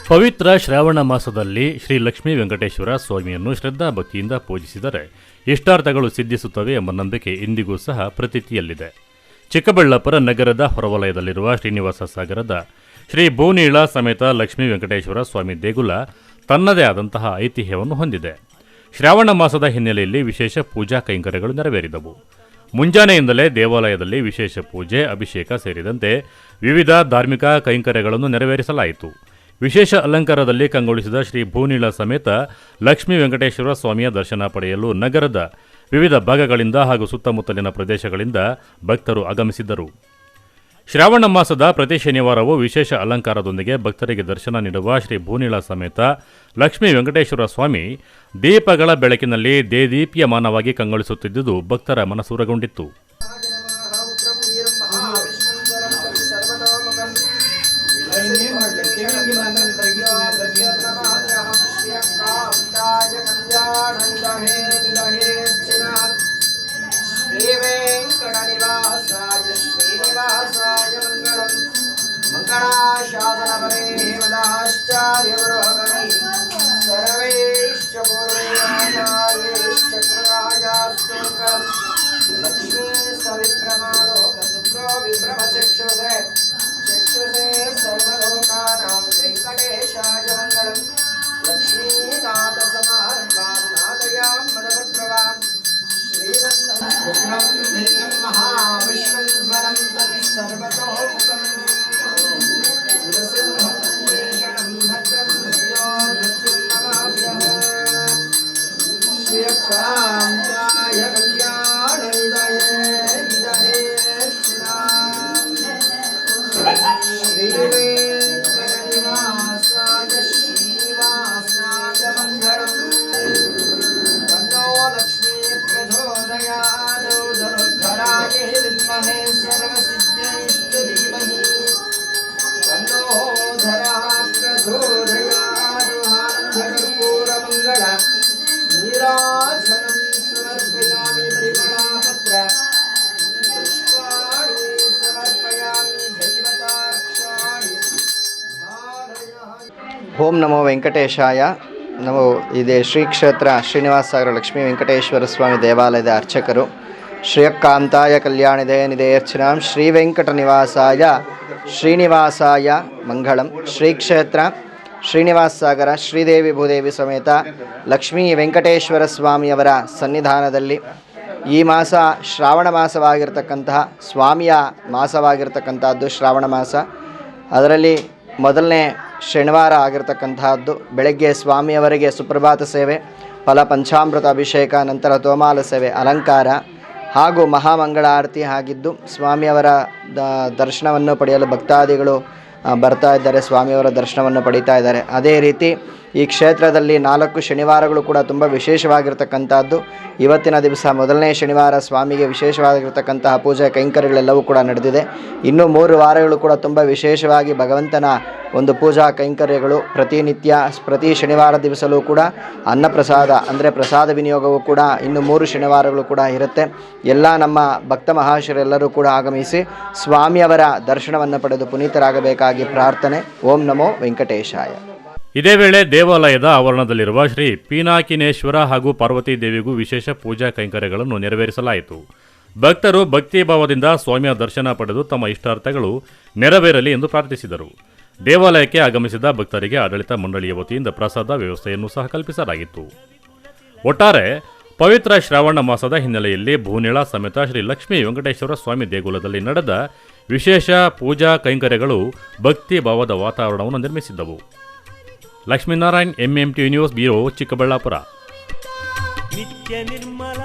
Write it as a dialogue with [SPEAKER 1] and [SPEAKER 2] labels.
[SPEAKER 1] ಪವಿತ್ರ ಶ್ರಾವಣ ಮಾಸದಲ್ಲಿ ಶ್ರೀ ಲಕ್ಷ್ಮೀ ವೆಂಕಟೇಶ್ವರ ಸ್ವಾಮಿಯನ್ನು ಶ್ರದ್ಧಾ ಭಕ್ತಿಯಿಂದ ಪೂಜಿಸಿದರೆ ಇಷ್ಟಾರ್ಥಗಳು ಸಿದ್ಧಿಸುತ್ತವೆ ಎಂಬ ನಂಬಿಕೆ ಇಂದಿಗೂ ಸಹ ಪ್ರತೀತಿಯಲ್ಲಿದೆ. ಚಿಕ್ಕಬಳ್ಳಾಪುರ ನಗರದ ಹೊರವಲಯದಲ್ಲಿರುವ ಶ್ರೀನಿವಾಸ ಸಾಗರದ ಶ್ರೀ ಭೂನೀಳ ಸಮೇತ ಲಕ್ಷ್ಮೀ ವೆಂಕಟೇಶ್ವರ ಸ್ವಾಮಿ ದೇಗುಲ ತನ್ನದೇ ಆದಂತಹ ಐತಿಹ್ಯವನ್ನು ಹೊಂದಿದೆ. ಶ್ರಾವಣ ಮಾಸದ ಹಿನ್ನೆಲೆಯಲ್ಲಿ ವಿಶೇಷ ಪೂಜಾ ಕೈಂಕರ್ಯಗಳು ನೆರವೇರಿದವು. ಮುಂಜಾನೆಯಿಂದಲೇ ದೇವಾಲಯದಲ್ಲಿ ವಿಶೇಷ ಪೂಜೆ, ಅಭಿಷೇಕ ಸೇರಿದಂತೆ ವಿವಿಧ ಧಾರ್ಮಿಕ ಕೈಂಕರ್ಯಗಳನ್ನು ನೆರವೇರಿಸಲಾಯಿತು. ವಿಶೇಷ ಅಲಂಕಾರದಲ್ಲಿ ಕಂಗೊಳಿಸಿದ ಶ್ರೀ ಭೂನೀಳ ಸಮೇತ ಲಕ್ಷ್ಮೀ ವೆಂಕಟೇಶ್ವರ ಸ್ವಾಮಿಯ ದರ್ಶನ ಪಡೆಯಲು ನಗರದ ವಿವಿಧ ಭಾಗಗಳಿಂದ ಹಾಗೂ ಸುತ್ತಮುತ್ತಲಿನ ಪ್ರದೇಶಗಳಿಂದ ಭಕ್ತರು ಆಗಮಿಸಿದ್ದರು. ಶ್ರಾವಣ ಮಾಸದ ಪ್ರತಿ ಶನಿವಾರವೂ ವಿಶೇಷ ಅಲಂಕಾರದೊಂದಿಗೆ ಭಕ್ತರಿಗೆ ದರ್ಶನ ನೀಡುವ ಶ್ರೀ ಭೂನೀಳ ಸಮೇತ ಲಕ್ಷ್ಮೀ ವೆಂಕಟೇಶ್ವರ ಸ್ವಾಮಿ ದೀಪಗಳ ಬೆಳಕಿನಲ್ಲಿ ದೇದೀಪ್ಯಮಾನವಾಗಿ ಕಂಗೊಳಿಸುತ್ತಿದ್ದುದು ಭಕ್ತರ ಮನಸೂರೆಗೊಂಡಿತ್ತು.
[SPEAKER 2] ಓಂ ನಮೋ ವೆಂಕಟೇಶಾಯ. ನಾವು ಇದೇ ಶ್ರೀ ಕ್ಷೇತ್ರ ಶ್ರೀನಿವಾಸ ಸಾಗರ ಲಕ್ಷ್ಮೀ ವೆಂಕಟೇಶ್ವರ ಸ್ವಾಮಿ ದೇವಾಲಯದ ಅರ್ಚಕರು. ಶ್ರೇಯಕ್ಕಾಂತಾಯ ಕಲ್ಯಾಣಿದೇ ನಿಧೇಯರ್ಚನಾಂ ಶ್ರೀ ವೆಂಕಟ ನಿವಾಸಾಯ ಶ್ರೀನಿವಾಸಾಯ ಮಂಗಳಂ. ಶ್ರೀ ಕ್ಷೇತ್ರ ಶ್ರೀನಿವಾಸ ಸಾಗರ ಶ್ರೀದೇವಿ ಭೂದೇವಿ ಸಮೇತ ಲಕ್ಷ್ಮೀ ವೆಂಕಟೇಶ್ವರ ಸ್ವಾಮಿಯವರ ಸನ್ನಿಧಾನದಲ್ಲಿ ಈ ಮಾಸ ಶ್ರಾವಣ ಮಾಸವಾಗಿರ್ತಕ್ಕಂತಹ ಸ್ವಾಮಿಯ ಮಾಸವಾಗಿರ್ತಕ್ಕಂಥದ್ದು ಶ್ರಾವಣ ಮಾಸ. ಅದರಲ್ಲಿ ಮೊದಲನೇ ಶನಿವಾರ ಆಗಿರ್ತಕ್ಕಂತಹದ್ದು. ಬೆಳಗ್ಗೆ ಸ್ವಾಮಿಯವರಿಗೆ ಸುಪ್ರಭಾತ ಸೇವೆ, ಫಲ ಪಂಚಾಮೃತ ಅಭಿಷೇಕ, ನಂತರ ತೋಮಾಲ ಸೇವೆ, ಅಲಂಕಾರ ಹಾಗೂ ಮಹಾಮಂಗಳ ಆರತಿ ಆಗಿದ್ದು ಸ್ವಾಮಿಯವರ ದರ್ಶನವನ್ನು ಪಡೆಯಲು ಭಕ್ತಾದಿಗಳು ಬರ್ತಾ ಇದ್ದಾರೆ, ಸ್ವಾಮಿಯವರ ದರ್ಶನವನ್ನು ಪಡೀತಾ ಇದ್ದಾರೆ. ಅದೇ ರೀತಿ ಈ ಕ್ಷೇತ್ರದಲ್ಲಿ 4 ಶನಿವಾರಗಳು ಕೂಡ ತುಂಬ ವಿಶೇಷವಾಗಿರ್ತಕ್ಕಂಥದ್ದು. ಇವತ್ತಿನ ದಿವಸ ಮೊದಲನೇ ಶನಿವಾರ ಸ್ವಾಮಿಗೆ ವಿಶೇಷವಾಗಿರ್ತಕ್ಕಂತಹ ಪೂಜೆ ಕೈಂಕರ್ಯಗಳೆಲ್ಲವೂ ಕೂಡ ನಡೆದಿದೆ. ಇನ್ನೂ 3 ವಾರಗಳು ಕೂಡ ತುಂಬ ವಿಶೇಷವಾಗಿ ಭಗವಂತನ ಒಂದು ಪೂಜಾ ಕೈಂಕರ್ಯಗಳು ಪ್ರತಿನಿತ್ಯ ಪ್ರತಿ ಶನಿವಾರ ದಿವಸಲೂ ಕೂಡ ಅನ್ನಪ್ರಸಾದ ಅಂದರೆ ಪ್ರಸಾದ ವಿನಿಯೋಗವೂ ಕೂಡ ಇನ್ನು 3 ಶನಿವಾರಗಳು ಕೂಡ ಇರುತ್ತೆ. ಎಲ್ಲ ನಮ್ಮ ಭಕ್ತ ಮಹಾಶಯರೆಲ್ಲರೂ ಕೂಡ ಆಗಮಿಸಿ ಸ್ವಾಮಿಯವರ ದರ್ಶನವನ್ನು ಪಡೆದು ಪುನೀತರಾಗಬೇಕಾಗಿ ಪ್ರಾರ್ಥನೆ. ಓಂ ನಮೋ ವೆಂಕಟೇಶಾಯ.
[SPEAKER 1] ಇದೇ ವೇಳೆ ದೇವಾಲಯದ ಆವರಣದಲ್ಲಿರುವ ಶ್ರೀ ಪೀನಾಕಿನೇಶ್ವರ ಹಾಗೂ ಪಾರ್ವತಿ ದೇವಿಗೂ ವಿಶೇಷ ಪೂಜಾ ಕೈಂಕರ್ಯಗಳನ್ನು ನೆರವೇರಿಸಲಾಯಿತು. ಭಕ್ತರು ಭಕ್ತಿಭಾವದಿಂದ ಸ್ವಾಮಿಯ ದರ್ಶನ ಪಡೆದು ತಮ್ಮ ಇಷ್ಟಾರ್ಥಗಳು ನೆರವೇರಲಿ ಎಂದು ಪ್ರಾರ್ಥಿಸಿದರು. ದೇವಾಲಯಕ್ಕೆ ಆಗಮಿಸಿದ ಭಕ್ತರಿಗೆ ಆಡಳಿತ ಮಂಡಳಿಯ ವತಿಯಿಂದ ಪ್ರಸಾದ ವ್ಯವಸ್ಥೆಯನ್ನು ಸಹ ಕಲ್ಪಿಸಲಾಗಿತ್ತು. ಒಟ್ಟಾರೆ ಪವಿತ್ರ ಶ್ರಾವಣ ಮಾಸದ ಹಿನ್ನೆಲೆಯಲ್ಲಿ ಭೂನೀಳ ಸಮೇತ ಶ್ರೀ ಲಕ್ಷ್ಮೀ ವೆಂಕಟೇಶ್ವರ ಸ್ವಾಮಿ ದೇಗುಲದಲ್ಲಿ ನಡೆದ ವಿಶೇಷ ಪೂಜಾ ಕೈಂಕರ್ಯಗಳು ಭಕ್ತಿ ಭಾವದ ವಾತಾವರಣವನ್ನು ನಿರ್ಮಿಸಿದ್ದವು. Lakshminarayan, MMT news bureau, Chikkaballapur.
[SPEAKER 3] ನಿತ್ಯ ನಿರ್ಮಲ